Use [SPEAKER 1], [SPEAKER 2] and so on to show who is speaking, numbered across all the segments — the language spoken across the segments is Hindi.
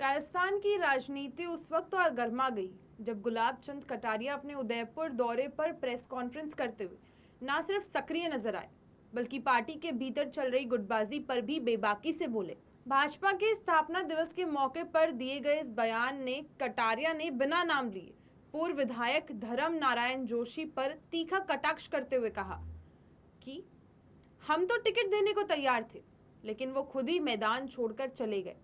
[SPEAKER 1] राजस्थान की राजनीति उस वक्त और गर्मा गई जब गुलाब चंद कटारिया अपने उदयपुर दौरे पर प्रेस कॉन्फ्रेंस करते हुए न सिर्फ सक्रिय नजर आए बल्कि पार्टी के भीतर चल रही गुटबाजी पर भी बेबाकी से बोले। भाजपा के स्थापना दिवस के मौके पर दिए गए इस बयान ने कटारिया ने बिना नाम लिए पूर्व विधायक धर्म नारायण जोशी पर तीखा कटाक्ष करते हुए कहा कि हम तो टिकट देने को तैयार थे, लेकिन वो खुद ही मैदान छोड़कर चले गए।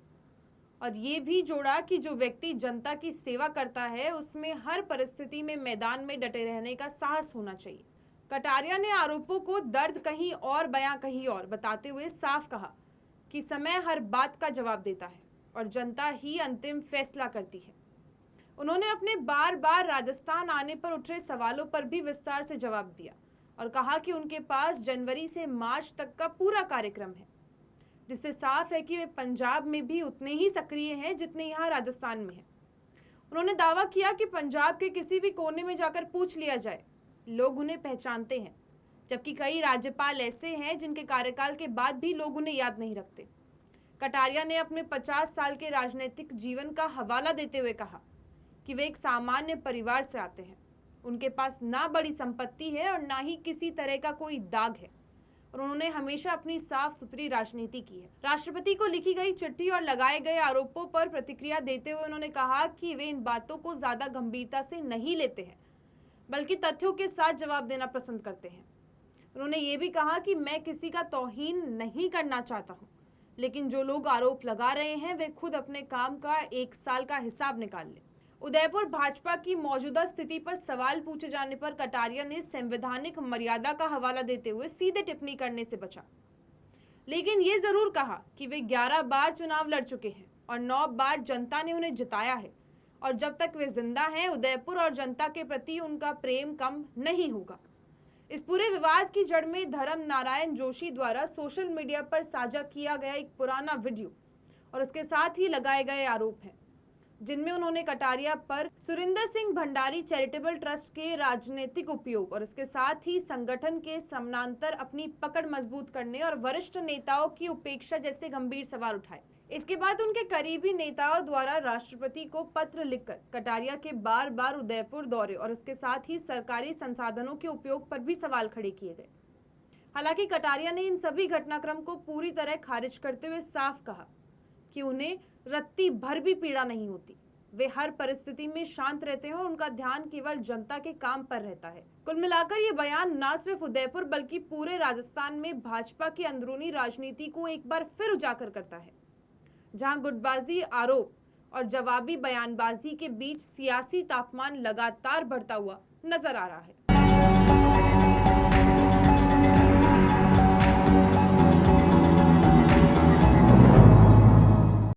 [SPEAKER 1] और ये भी जोड़ा कि जो व्यक्ति जनता की सेवा करता है उसमें हर परिस्थिति में मैदान में डटे रहने का साहस होना चाहिए। कटारिया ने आरोपों को दर्द कहीं और बयां कहीं और बताते हुए साफ कहा कि समय हर बात का जवाब देता है और जनता ही अंतिम फैसला करती है। उन्होंने अपने बार बार राजस्थान आने पर उठ रहे सवालों पर भी विस्तार से जवाब दिया और कहा कि उनके पास जनवरी से मार्च तक का पूरा कार्यक्रम है, जिससे साफ है कि वे पंजाब में भी उतने ही सक्रिय हैं जितने यहाँ राजस्थान में हैं। उन्होंने दावा किया कि पंजाब के किसी भी कोने में जाकर पूछ लिया जाए, लोग उन्हें पहचानते हैं, जबकि कई राज्यपाल ऐसे हैं जिनके कार्यकाल के बाद भी लोग उन्हें याद नहीं रखते। कटारिया ने अपने 50 साल के राजनीतिक जीवन का हवाला देते हुए कहा कि वे एक सामान्य परिवार से आते हैं। उनके पास ना बड़ी संपत्ति है और ना ही किसी तरह का कोई दाग है और उन्होंने हमेशा अपनी साफ सुथरी राजनीति की है। राष्ट्रपति को लिखी गई चिट्ठी और लगाए गए आरोपों पर प्रतिक्रिया देते हुए उन्होंने कहा कि वे इन बातों को ज्यादा गंभीरता से नहीं लेते हैं, बल्कि तथ्यों के साथ जवाब देना पसंद करते हैं। उन्होंने ये भी कहा कि मैं किसी का तौहीन नहीं करना चाहता हूँ, लेकिन जो लोग आरोप लगा रहे हैं वे खुद अपने काम का 1 साल का हिसाब निकाल लें। उदयपुर भाजपा की मौजूदा स्थिति पर सवाल पूछे जाने पर कटारिया ने संवैधानिक मर्यादा का हवाला देते हुए सीधे टिप्पणी करने से बचा, लेकिन ये जरूर कहा कि वे 11 बार चुनाव लड़ चुके हैं और 9 बार जनता ने उन्हें जिताया है और जब तक वे जिंदा हैं उदयपुर और जनता के प्रति उनका प्रेम कम नहीं होगा। इस पूरे विवाद की जड़ में धर्म नारायण जोशी द्वारा सोशल मीडिया पर साझा किया गया एक पुराना वीडियो और उसके साथ ही लगाए गए आरोप हैं, जिनमें उन्होंने कटारिया पर सुरिंदर सिंह भंडारी चैरिटेबल ट्रस्ट के राजनीतिक उपयोग और इसके साथ ही संगठन के समानांतर अपनी पकड़ मजबूत करने और वरिष्ठ नेताओं की उपेक्षा जैसे गंभीर सवाल उठाए। इसके बाद उनके करीबी नेताओं द्वारा राष्ट्रपति को पत्र लिखकर कटारिया के बार बार उदयपुर दौरे और इसके साथ ही सरकारी संसाधनों के उपयोग पर भी सवाल खड़े किए गए। हालांकि कटारिया ने इन सभी घटनाक्रम को पूरी तरह खारिज करते हुए साफ कहा कि उन्हें रत्ती भर भी पीड़ा नहीं होती। वे हर परिस्थिति में शांत रहते हैं और उनका ध्यान केवल जनता के काम पर रहता है। कुल मिलाकर ये बयान न सिर्फ उदयपुर बल्कि पूरे राजस्थान में भाजपा की अंदरूनी राजनीति को एक बार फिर उजागर करता है, जहां गुटबाजी आरोप और जवाबी बयानबाजी के बीच सियासी तापमान लगातार बढ़ता हुआ नजर आ रहा है।